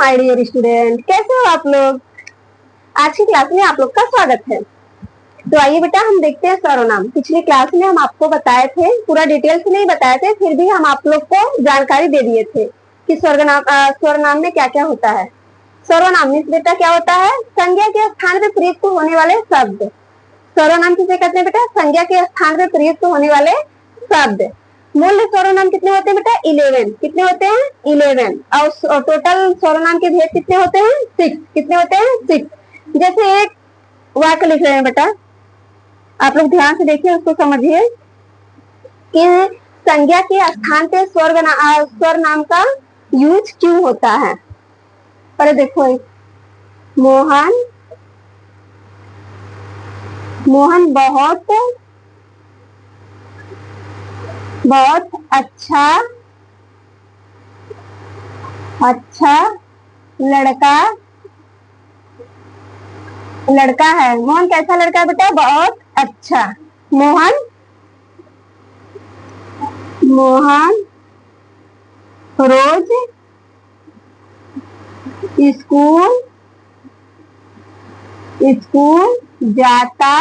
My dear student, कैसे हो आप लोग। आज की क्लास में आप लोग का स्वागत है। तो आइए बेटा हम देखते हैं सर्वनाम। पिछली क्लास में हम आपको बताए थे, पूरा डिटेल से नहीं बताए थे, फिर भी हम आप लोग को जानकारी दे दिए थे कि सर्वनाम में क्या क्या होता है। सर्वनाम में बेटा क्या होता है, संज्ञा के स्थान पर प्रयुक्त होने वाले शब्द। सर्वनाम किसे कहते हैं बेटा, संज्ञा के स्थान पर प्रयुक्त होने वाले शब्द। मूल्य सर्वनाम कितने होते हैं बेटा, 11। कितने होते हैं, 11। और टोटल सर्वनाम के भेद कितने होते हैं, 6। कितने होते हैं, 6। जैसे एक वाक्य लिख रहे हैं बेटा, आप लोग ध्यान से देखिए, उसको समझिए कि संज्ञा के स्थान पे स्वर नाम का यूज क्यों होता है। पर देखो, मोहन बहुत अच्छा लड़का है। मोहन कैसा लड़का है बेटा, बहुत अच्छा। मोहन रोज स्कूल जाता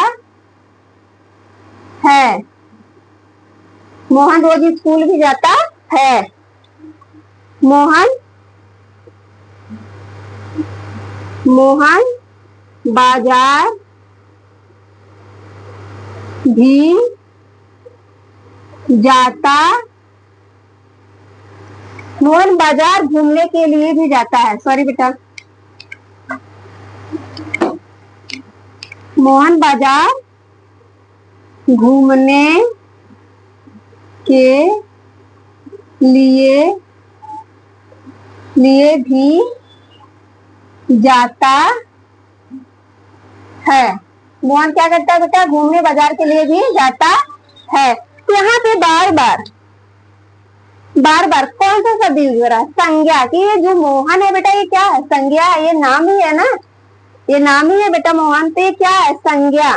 है। मोहन रोज स्कूल भी जाता है। मोहन बाजार भी जाता मोहन बाजार घूमने के लिए भी जाता है। सॉरी बेटा, मोहन बाजार घूमने के लिए भी जाता है। मोहन क्या करता है बेटा, घूमने बाजार के लिए भी जाता है। तो यहाँ पे बार बार कौन सा शब्द यूज हो रहा है, संज्ञा की। ये जो मोहन है बेटा, ये क्या है, संज्ञा है, ये नाम ही है ना, ये नाम ही है बेटा मोहन। तो ये क्या है, संज्ञा।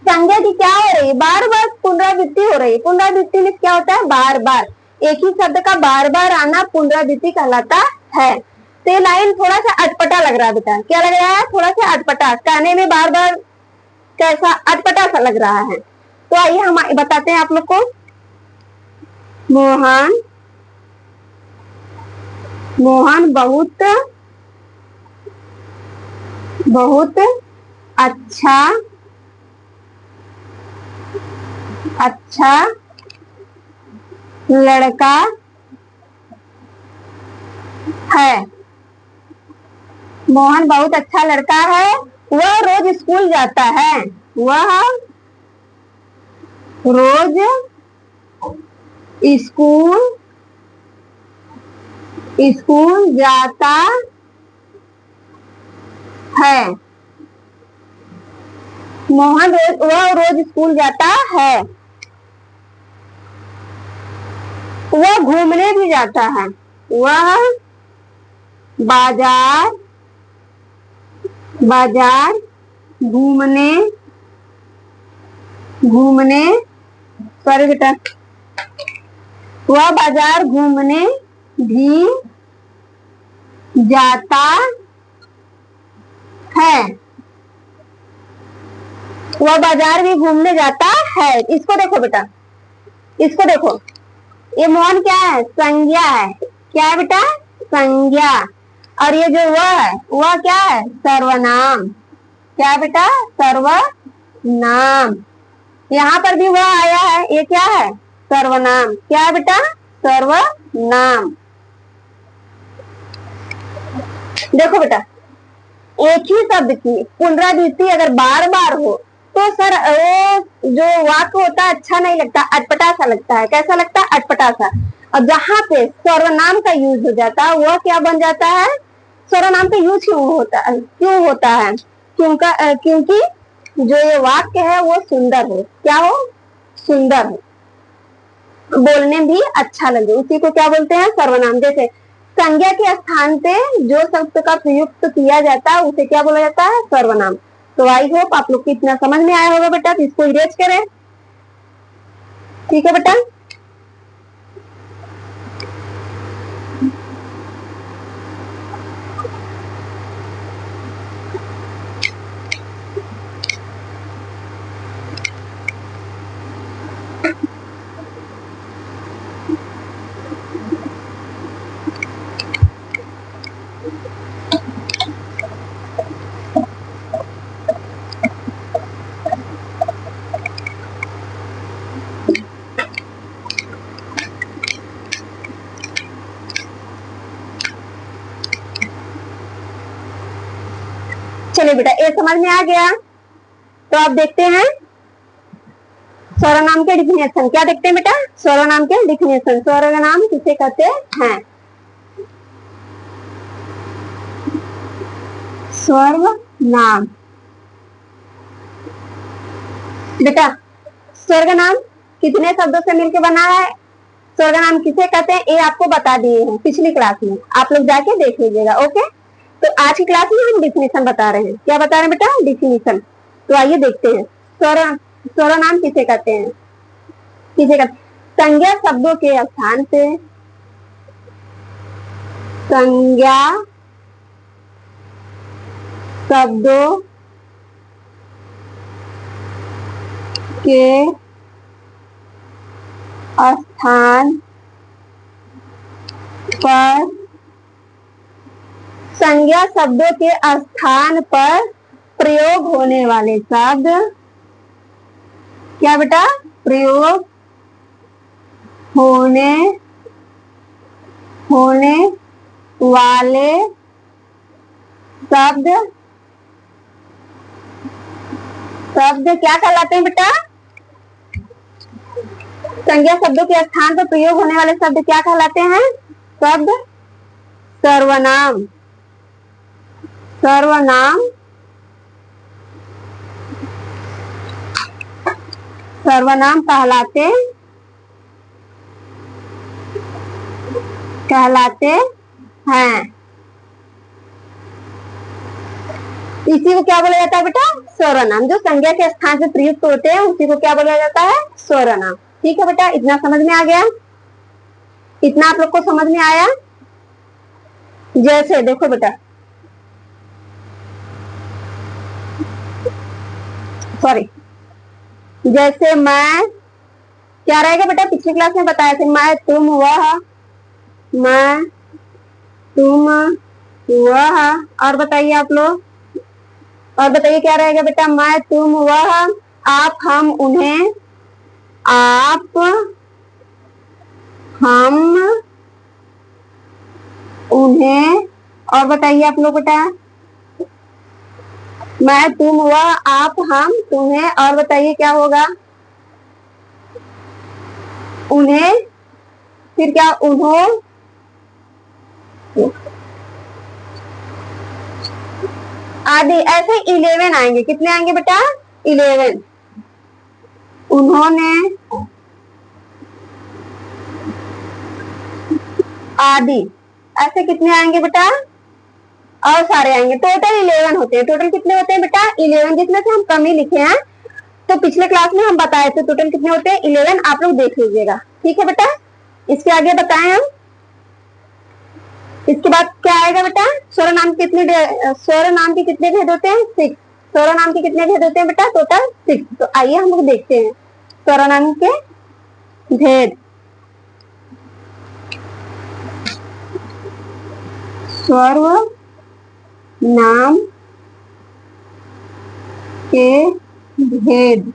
संज्ञा की क्या हो रही है, बार बार पुनरावृत्ति हो रही है। पुनरावृत्ति में क्या होता है, बार बार एक ही शब्द का बार बार आना पुनरावृत्ति कहलाता है। तो ये लाइन थोड़ा सा अटपटा लग रहा है बेटा, क्या लग रहा है, थोड़ा सा अटपटा, कहने में बार बार कैसा अटपटा सा लग रहा है। तो आइए हम बताते हैं आप लोग को। मोहन बहुत अच्छा लड़का है। मोहन बहुत अच्छा लड़का है, वह रोज स्कूल जाता है। वह रोज स्कूल जाता है। वह रोज स्कूल जाता है। वह घूमने भी जाता है। वह बाजार घूमने सॉरी बेटा, वह बाजार घूमने भी जाता है। वह बाजार भी घूमने जाता है। इसको देखो बेटा, इसको देखो, ये मोहन क्या है, संज्ञा है। क्या है बेटा, संज्ञा। और ये जो वह है, वह क्या है, सर्वनाम। क्या है बेटा, सर्वनाम। यहाँ पर भी वह आया है, ये क्या है, सर्वनाम। क्या है बेटा, सर्वनाम। देखो बेटा, एक ही शब्द की पुनरावृत्ति अगर बार बार हो तो सर वो जो वाक्य होता है अच्छा नहीं लगता, अटपटा सा लगता है। कैसा लगता है, अटपटा सा। और जहां पे सर्वनाम का यूज हो जाता है वह क्या बन जाता है, सर्वनाम का यूज क्यों होता है, क्योंकि जो ये वाक्य है वो सुंदर हो। क्या हो, सुंदर हो, बोलने भी अच्छा लगे, उसी को क्या बोलते हैं, सर्वनाम। जैसे संज्ञा के स्थान पे जो शब्द का प्रयुक्त किया जाता है उसे क्या बोला जाता है, सर्वनाम। तो आई होप आप लोग को इतना समझ में आया होगा बेटा। तो इसको इरेज करें, ठीक है बेटा। चलिए बेटा, ये समझ में आ गया। तो आप देखते हैं सर्वनाम के डिफिनेशन। क्या देखते हैं बेटा? सर्वनाम के डिफिनेशन। सर्वनाम किसे कहते हैं? सर्वनाम बेटा, सर्वनाम कितने शब्दों से मिलकर बना है? सर्वनाम किसे कहते हैं ये आपको बता दिए हैं पिछली क्लास में, आप लोग जाके देख लीजिएगा। ओके, तो आज की क्लास में हम डिफिनेशन बता रहे हैं। क्या बता रहे हैं बेटा? डिफिनेशन। तो आइए देखते हैं सर्वनाम किसे कहते हैं। किसे कहते? संज्ञा शब्दों के स्थान पे, संज्ञा शब्दों के स्थान पर, संज्ञा शब्दों के स्थान पर प्रयोग होने वाले शब्द। क्या बेटा? प्रयोग होने वाले शब्द क्या कहलाते हैं बेटा? संज्ञा शब्दों के स्थान पर प्रयोग होने वाले शब्द क्या कहलाते हैं? शब्द सर्वनाम। सर्वनाम कहलाते हैं। इसी को क्या बोला जाता है बेटा? सर्वनाम। जो संज्ञा के स्थान से प्रयुक्त होते हैं उसी को क्या बोला जाता है? सर्वनाम। ठीक है बेटा, इतना समझ में आ गया? इतना आप लोग को समझ में आया? जैसे देखो बेटा, सॉरी, जैसे मैं, क्या रहेगा बेटा? पिछली क्लास में बताया थे, मैं, तुम, वह, मैं, तुम, वह। और बताइए आप लोग, और बताइए क्या रहेगा बेटा? मैं, तुम, वह, आप, हम, उन्हें, आप, हम, उन्हें। और बताइए आप लोग बेटा, मैं, तुम, वह, आप, हम, तुम्हें। और बताइए क्या होगा? उन्हें, फिर क्या? उन्हों, आदि। ऐसे 11 आएंगे। कितने आएंगे बेटा? 11। उन्होंने, आदि। ऐसे कितने आएंगे बेटा? और सारे आएंगे। टोटल 11 होते हैं। टोटल कितने होते हैं बेटा? 11, जिसमें से हम कम ही लिखे हैं। तो पिछले क्लास में हम बताए थे टोटल कितने होते हैं? 11। आप लोग देख लीजिएगा। ठीक है बेटा, इसके आगे बताएं हम। इसके बाद क्या आएगा बेटा? सर्वनाम के कितने भेद होते हैं? 6। सर्वनाम के कितने भेद होते हैं बेटा? टोटल 6। तो आइए हम लोग देखते हैं सर्वनाम के भेद। सर्वनाम के भेद।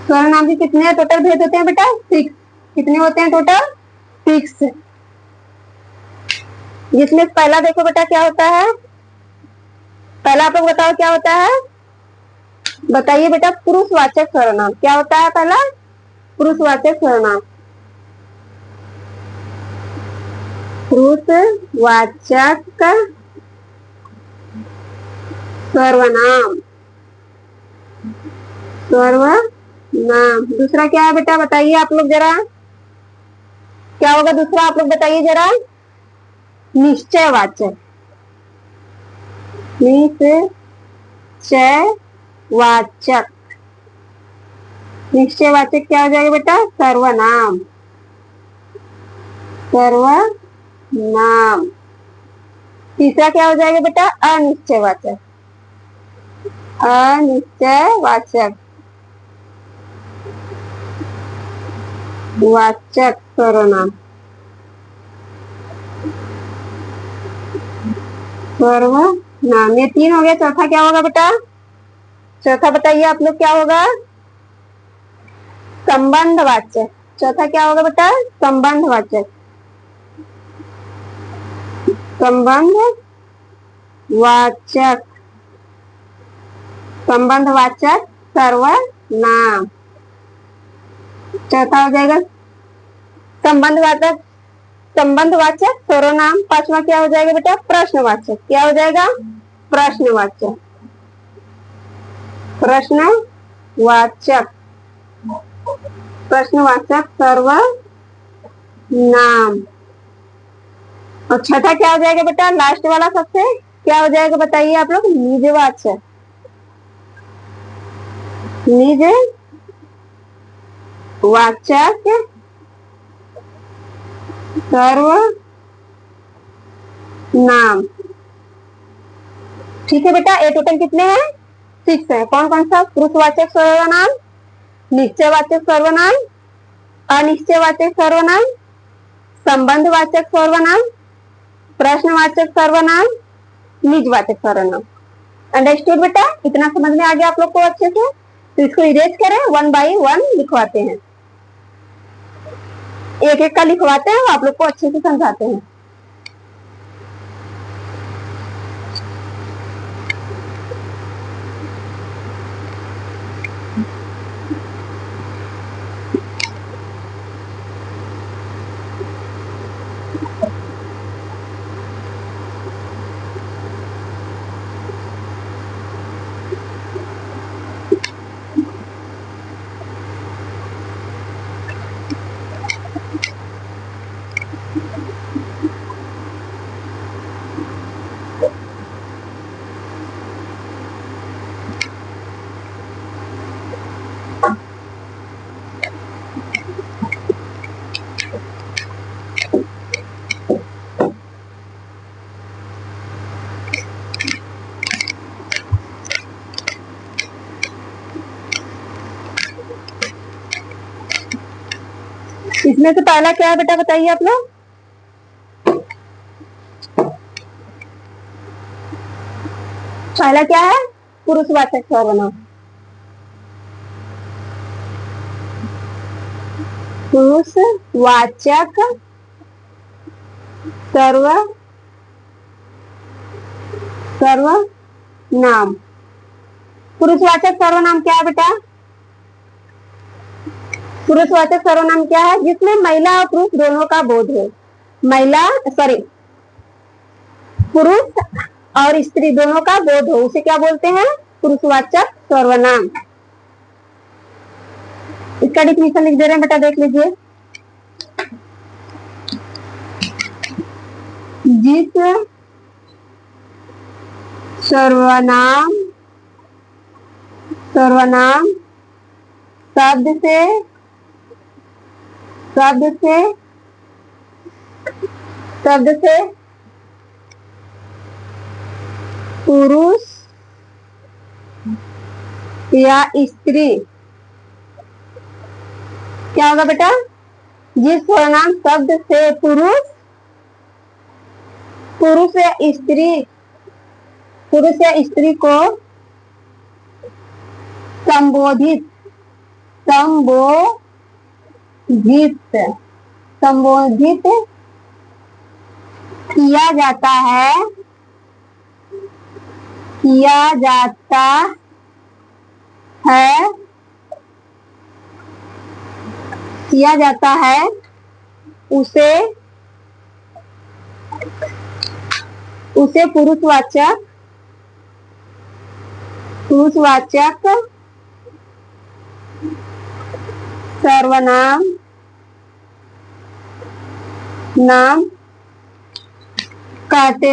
सर्वनाम के कितने टोटल भेद होते हैं बेटा? 6। कितने होते हैं टोटल? 6। जिसमें पहला देखो बेटा क्या होता है? पहला आप लोग बताओ क्या होता है? बताइए बेटा। पुरुषवाचक सर्वनाम। क्या होता है पहला? पुरुषवाचक सर्वनाम। पुरुषवाचक सर्वनाम। सर्वनाम। दूसरा क्या है बेटा? बताइए आप लोग जरा, क्या होगा दूसरा? आप लोग बताइए जरा। निश्चयवाचक। निश्चयवाचक। निश्चयवाचक क्या हो जाएगा बेटा? सर्वनाम। सर्वनाम। तीसरा क्या हो जाएगा बेटा? अनिश्चयवाचक। अनिश्चयवाचक वाचक सर्वनाम। सर्वनाम। ये 3 हो गया। चौथा क्या होगा बेटा? चौथा बताइए आप लोग क्या होगा? संबंधवाचक। चौथा क्या होगा बेटा? संबंधवाचक। संबंधवाचक वाचक, संबंधवाचक सर्वनाम। चौथा हो जाएगा संबंधवाचक, संबंधवाचक सर्वनाम। पांचवा क्या हो जाएगा बेटा? प्रश्नवाचक। क्या हो जाएगा? प्रश्नवाचक, प्रश्नवाचक, प्रश्नवाचक सर्वनाम। और छठा क्या हो जाएगा बेटा? लास्ट वाला सबसे क्या हो जाएगा बताइए आप लोग? निजवाचक, निजवाचक सर्वनाम। ठीक है बेटा, ये टोटल कितने हैं? 6 है। कौन कौन सा? पुरुषवाचक सर्वनाम, निश्चयवाचक सर्वनाम, अनिश्चयवाचक सर्वनाम, संबंधवाचक सर्वनाम, प्रश्नवाचक सर्वनाम, निजवाचक सर्वनाम। अंडरस्टूड बेटा? इतना समझ में आ गया आप लोग को अच्छे से? तो इसको इरेज करें, 1 बाई 1 लिखवाते हैं, एक एक का लिखवाते हैं, आप लोग को अच्छे से समझाते हैं। इसमें से पहला क्या है बेटा बताइए आप लोग? पहला क्या है? पुरुषवाचक सर्वनाम। पुरुषवाचक सर्वनाम। पुरुषवाचक सर्वनाम क्या है बेटा? पुरुषवाचक सर्वनाम क्या है? जिसमें महिला और पुरुष दोनों का बोध हो। पुरुष और स्त्री दोनों का बोध हो, उसे क्या बोलते हैं? पुरुषवाचक सर्वनाम। इसका डिफिनेशन लिख दे रहे हैं बेटा, देख लीजिए। जिस सर्वनाम शब्द से पुरुष या स्त्री, क्या होगा बेटा? जिस सर्वनाम शब्द से पुरुष या स्त्री को संबोधित किया जाता है उसे पुरुषवाचक सर्वनाम कहते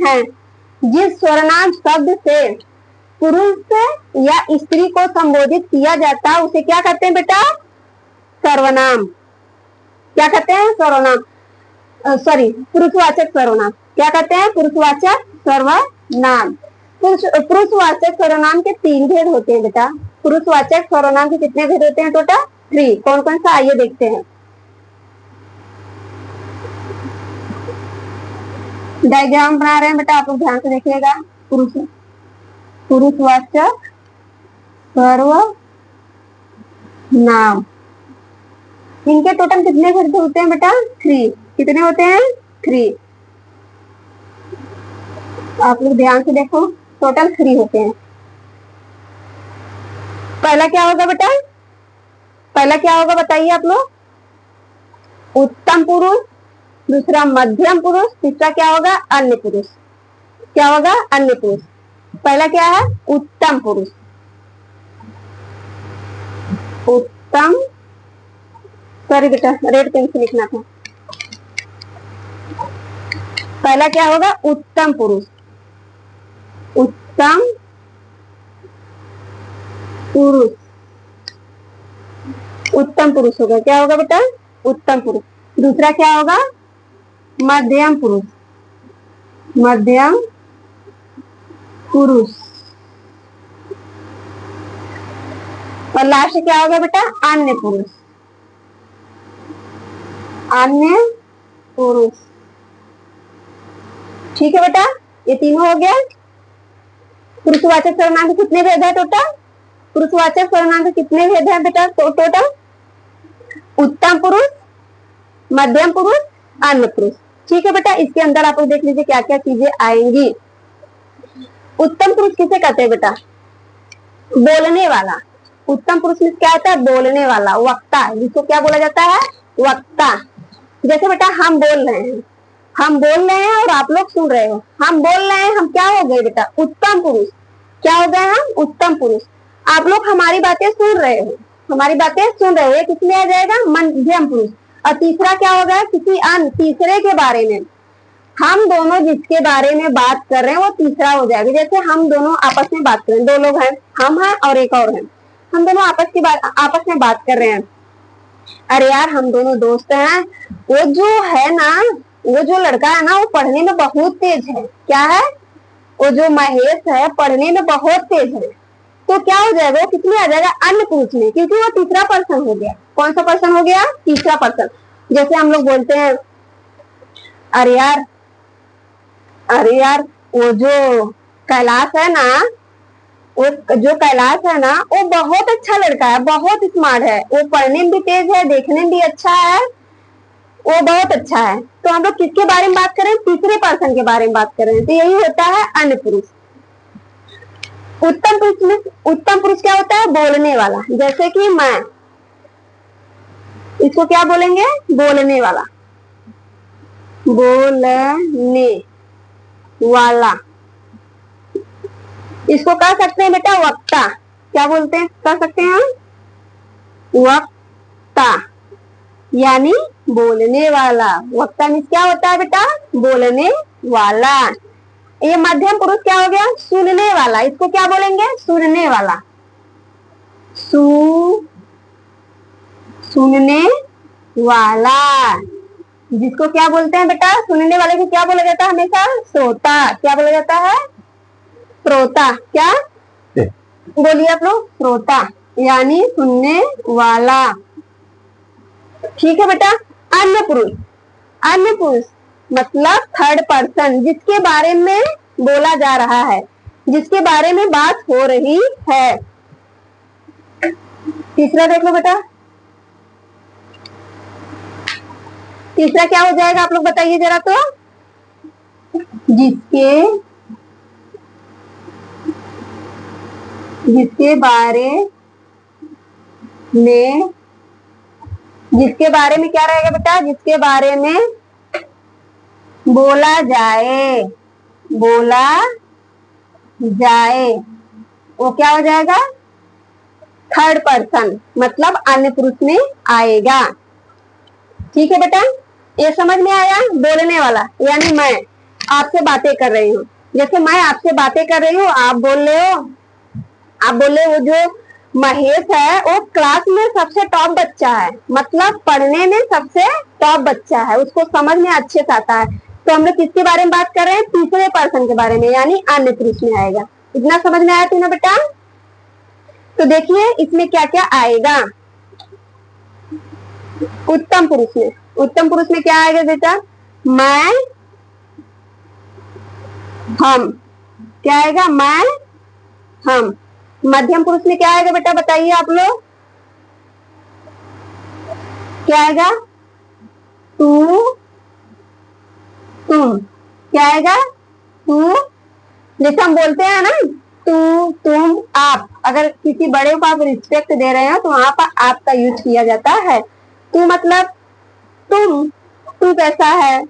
हैं। जिस सर्वनाम शब्द से पुरुष या स्त्री को संबोधित किया जाता है उसे क्या कहते हैं बेटा? सर्वनाम। क्या कहते हैं? सर्वनाम। पुरुषवाचक सर्वनाम। क्या कहते हैं? पुरुषवाचक सर्वनाम। पुरुषवाचक सर्वनाम के 3 भेद होते हैं बेटा। पुरुषवाचक सर्वनाम के कितने भेद होते हैं? टोटल 3। कौन कौन सा? आइए देखते हैं। डायग्राम बना रहे हैं बेटा, आप लोग ध्यान से देखिएगा। पुरुषवाचक सर्वनाम, इनके टोटल कितने भेद होते हैं बेटा? 3। कितने होते हैं? 3। आप लोग ध्यान से देखो, टोटल 3 होते हैं। पहला क्या होगा बेटा? पहला क्या होगा बताइए आप लोग? उत्तम पुरुष, दूसरा मध्यम पुरुष, तीसरा क्या होगा? अन्य पुरुष। क्या होगा? अन्य पुरुष। पहला क्या है? उत्तम पुरुष। उत्तम, सॉरी बेटा रेड पेन से लिखना था। पहला क्या होगा? उत्तम पुरुष। उत्तम पुरुष, उत्तम पुरुष होगा। क्या होगा बेटा? उत्तम पुरुष। दूसरा क्या होगा? मध्यम पुरुष। मध्यम पुरुष। और लास्ट क्या होगा बेटा? अन्य पुरुष। अन्य पुरुष। ठीक है बेटा, ये तीनों हो गया। पुरुषवाचक सर्वनाम के कितने भेद है टोटल? पुरुषवाचक सर्वनाम के कितने भेद है बेटा टोटल? उत्तम पुरुष, मध्यम पुरुष, अन्य पुरुष। ठीक है बेटा, इसके अंदर आप लोग देख लीजिए क्या क्या चीजें आएंगी। उत्तम पुरुष किसे कहते हैं बेटा? बोलने वाला। उत्तम पुरुष में क्या आता है? बोलने वाला, वक्ता, जिसको क्या बोला जाता है? वक्ता। जैसे बेटा हम बोल रहे हैं, हम बोल रहे हैं और आप लोग सुन रहे हो। हम बोल रहे हैं, हम क्या हो गए बेटा? उत्तम पुरुष। क्या हो गए हम? उत्तम पुरुष। आप लोग हमारी बातें सुन रहे हो, हमारी बातें सुन रहे हो, ये किसमें आ जाएगा? मध्यम पुरुष। और तीसरा क्या होगा? किसी अन्य तीसरे के बारे में, हम दोनों जिसके बारे में बात कर रहे हैं वो तीसरा हो जाएगा। जैसे हम दोनों आपस में बात कर रहे हैं, 2 लोग हैं, हम हैं और एक और है, हम दोनों आपस में बात कर रहे हैं। अरे यार हम दोनों दोस्त हैं, वो जो है ना, वो जो लड़का है ना वो पढ़ने में बहुत तेज है। क्या है? वो जो महेश है पढ़ने में बहुत तेज है। तो क्या हो जाएगा? वो किसमें आ जाएगा? अन्य पुरुष में, क्योंकि वो तीसरा पर्सन हो गया। कौन सा पर्सन हो गया? तीसरा पर्सन। जैसे हम लोग बोलते हैं अरे यार, अरे यार वो जो कैलाश है ना, वो जो कैलाश है ना वो बहुत अच्छा लड़का है, बहुत स्मार्ट है, वो पढ़ने में भी तेज है, देखने में भी अच्छा है, वो बहुत अच्छा है। तो हम लोग किसके बारे में बात करें? तीसरे पर्सन के बारे में बात कर रहे हैं। तो यही होता है अन्य पुरुष। उत्तम पुरुष में, उत्तम पुरुष क्या होता है? बोलने वाला। जैसे कि मैं, इसको क्या बोलेंगे? बोलने वाला, बोलने वाला। इसको कह सकते हैं बेटा वक्ता। क्या बोलते हैं? कह सकते हैं वक्ता, यानी बोलने वाला। वक्ता मीन्स क्या होता है बेटा? बोलने वाला। ये मध्यम पुरुष क्या हो गया? सुनने वाला। इसको क्या बोलेंगे? सुनने वाला। सुनने वाला, जिसको क्या बोलते हैं बेटा? सुनने वाले को क्या बोला जाता है हमेशा? श्रोता। क्या बोला जाता है? श्रोता। क्या बोलिए आप लोग? श्रोता, यानी सुनने वाला। ठीक है बेटा। अन्य पुरुष, अन्य पुरुष मतलब थर्ड पर्सन, जिसके बारे में बोला जा रहा है, जिसके बारे में बात हो रही है। तीसरा देख लो बेटा, तीसरा क्या हो जाएगा आप लोग बताइए जरा तो? जिसके बारे में क्या रहेगा बेटा? जिसके बारे में बोला जाए, बोला जाए, वो क्या हो जाएगा? थर्ड पर्सन, मतलब अन्य पुरुष में आएगा। ठीक है बेटा, ये समझ में आया? बोलने वाला यानी मैं आपसे बातें कर रही हूँ, जैसे मैं आपसे बातें कर रही हूँ, आप बोल रहे हो, आप बोले वो जो महेश है वो क्लास में सबसे टॉप बच्चा है, मतलब पढ़ने में सबसे टॉप बच्चा है, उसको समझ में अच्छे से आता है। तो हम लोग किसके बारे में बात कर रहे हैं? तीसरे पर्सन के बारे में, यानी अन्य पुरुष में आएगा। इतना समझ में आया तुम्हें बेटा? तो देखिए इसमें क्या क्या आएगा। उत्तम पुरुष में, उत्तम पुरुष में क्या आएगा बेटा? मैं, हम। क्या आएगा? मैं, हम। मध्यम पुरुष में क्या आएगा बेटा? बताइए आप लोग। क्या आएगा? तू तुम। क्या आएगा? तू। जैसे हम बोलते हैं ना, तू तुम आप, अगर किसी बड़े को आप रिस्पेक्ट दे रहे हो तो वहां पर आप का यूज किया जाता है। तू मतलब तुम। तू कैसा है?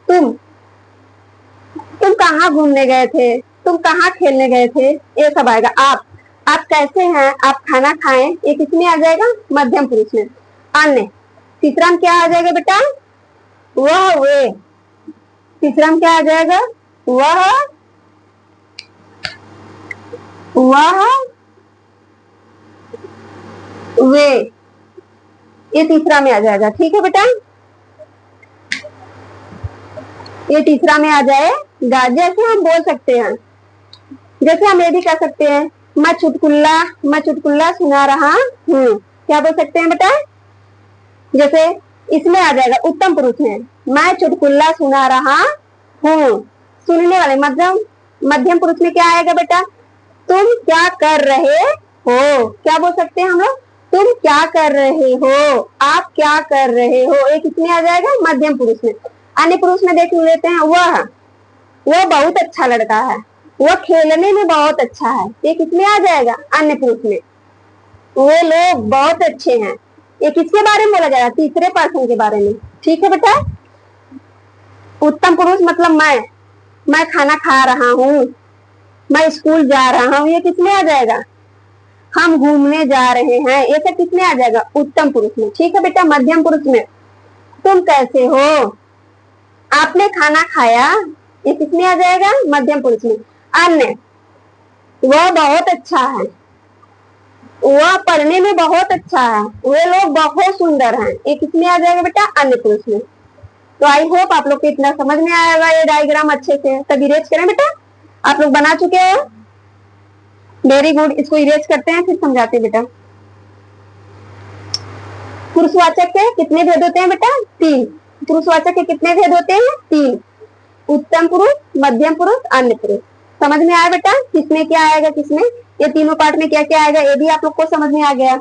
तुम कहाँ घूमने गए थे? तुम कहाँ खेलने गए थे? ये सब आएगा। आप कैसे हैं? आप खाना खाएं, ये किसमें आ जाएगा? मध्यम पुरुष में। अन्य। तीसरा में क्या आ जाएगा बेटा? वह वे। तीसरा में क्या आ जाएगा? वह वे। ये तीसरा में आ जाएगा। ठीक है बेटा, ये तीसरा में आ जाएगा। जैसे हम बोल सकते हैं, जैसे हम ये भी कह सकते हैं, मैं चुटकुल्ला सुना रहा हूँ। क्या बोल सकते हैं बेटा? जैसे इसमें आ जाएगा उत्तम पुरुष में, मैं चुटकुल्ला सुना रहा हूँ। सुनने वाले मध्यम पुरुष में क्या आएगा बेटा? तुम क्या कर रहे हो? क्या बोल सकते हैं हम लोग? तुम क्या कर रहे हो? आप क्या कर रहे हो? ये किसमें आ जाएगा? मध्यम पुरुष में। अन्य पुरुष में देख लेते हैं, वह बहुत अच्छा लड़का है, वह खेलने में बहुत अच्छा है। ये किसमें आ जाएगा? अन्य पुरुष में। वो लोग बहुत अच्छे हैं। ये किसके बारे में बोला जाएगा? तीसरे पर्सन के बारे में। ठीक है बेटा। उत्तम पुरुष मतलब मैं खाना खा रहा हूँ, मैं स्कूल जा रहा हूँ, ये किसमें आ जाएगा? हम घूमने जा रहे हैं, ये सब किसमें आ जाएगा? उत्तम पुरुष में। ठीक है बेटा। मध्यम पुरुष में, तुम कैसे हो? आपने खाना खाया, ये किसमें आ जाएगा? मध्यम पुरुष में। अन्य, वह बहुत अच्छा है, वह पढ़ने में बहुत अच्छा है, वे लोग बहुत सुंदर हैं, ये किसमें आ जाएगा बेटा? अन्य पुरुष में। तो आई होप आप लोग को इतना समझ में आएगा ये डायग्राम अच्छे से। तब इरेज करें बेटा, आप लोग बना चुके हो? Very good. इसको इरेज करते हैं, फिर समझाते हैं बेटा। पुरुषवाचक के कितने भेद होते हैं बेटा? 3। पुरुषवाचक के कितने भेद होते हैं? 3। उत्तम पुरुष, मध्यम पुरुष, अन्य पुरुष। समझ में आया बेटा किसमें क्या आएगा, किसमें ये तीनों पार्ट में क्या क्या आएगा? ये भी आप लोग को समझ में आ गया।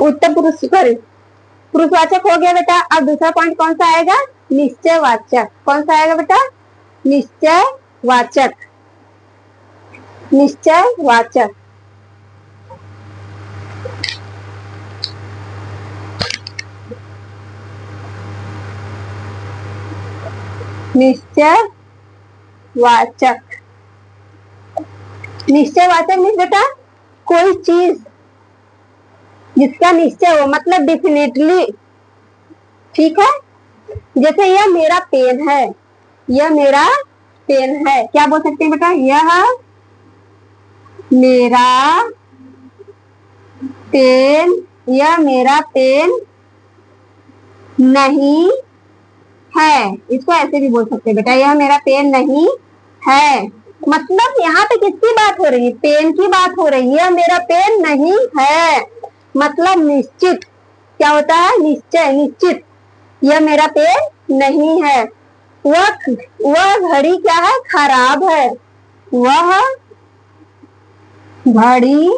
उत्तम पुरुष, पुरुषवाचक हो गया बेटा। अब दूसरा पॉइंट कौन सा आएगा? निश्चयवाचक। कौन सा आएगा बेटा? निश्चयवाचक। निश्चयवाचक। निश्चयवाचक। निश्चयवाचक मीन्स बेटा कोई चीज जिसका निश्चय हो, मतलब डेफिनेटली। ठीक है। जैसे यह मेरा पेन है, यह मेरा पेन है। क्या बोल सकते हैं बेटा? यह मेरा पेन, यह मेरा पेन नहीं है। इसको ऐसे भी बोल सकते हैं बेटा, यह मेरा पेन नहीं है। मतलब यहाँ पे किसकी बात हो रही है? पेन की बात हो रही है। यह मेरा पेन नहीं है मतलब निश्चित। क्या होता है? निश्चय, निश्चित। यह मेरा पेन नहीं है। वह घड़ी क्या है? खराब है। वह घड़ी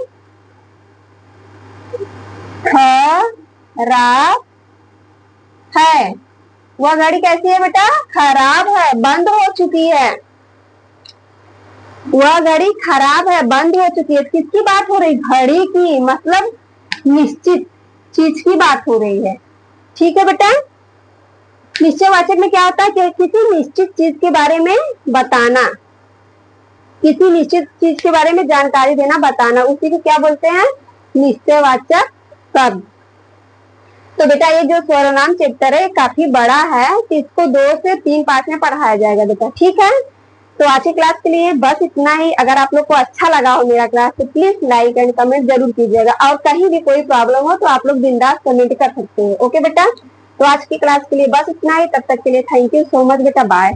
खराब है। वह घड़ी कैसी है बेटा? खराब है, बंद हो चुकी है। वह घड़ी खराब है, बंद हो चुकी है। किसकी बात हो रही? घड़ी की, मतलब निश्चित चीज की बात हो रही है। ठीक है बेटा। निश्चयवाचक में क्या होता है कि किसी निश्चित चीज के बारे में बताना, किसी निश्चित चीज के बारे में जानकारी देना, बताना, उसी को क्या बोलते हैं? निश्चयवाचक शब्द। तो बेटा ये जो सर्वनाम चैप्टर है काफी बड़ा है, तो इसको 2 से 3 पार्ट में पढ़ाया जाएगा बेटा, ठीक है। तो आज की क्लास के लिए बस इतना ही। अगर आप लोग को अच्छा लगा हो मेरा क्लास तो प्लीज लाइक एंड कमेंट जरूर कीजिएगा, और कहीं भी कोई प्रॉब्लम हो तो आप लोग बिंदास कमेंट कर सकते हैं। ओके बेटा, तो आज की क्लास के लिए बस इतना ही। तब तक के लिए थैंक यू सो मच बेटा, बाय।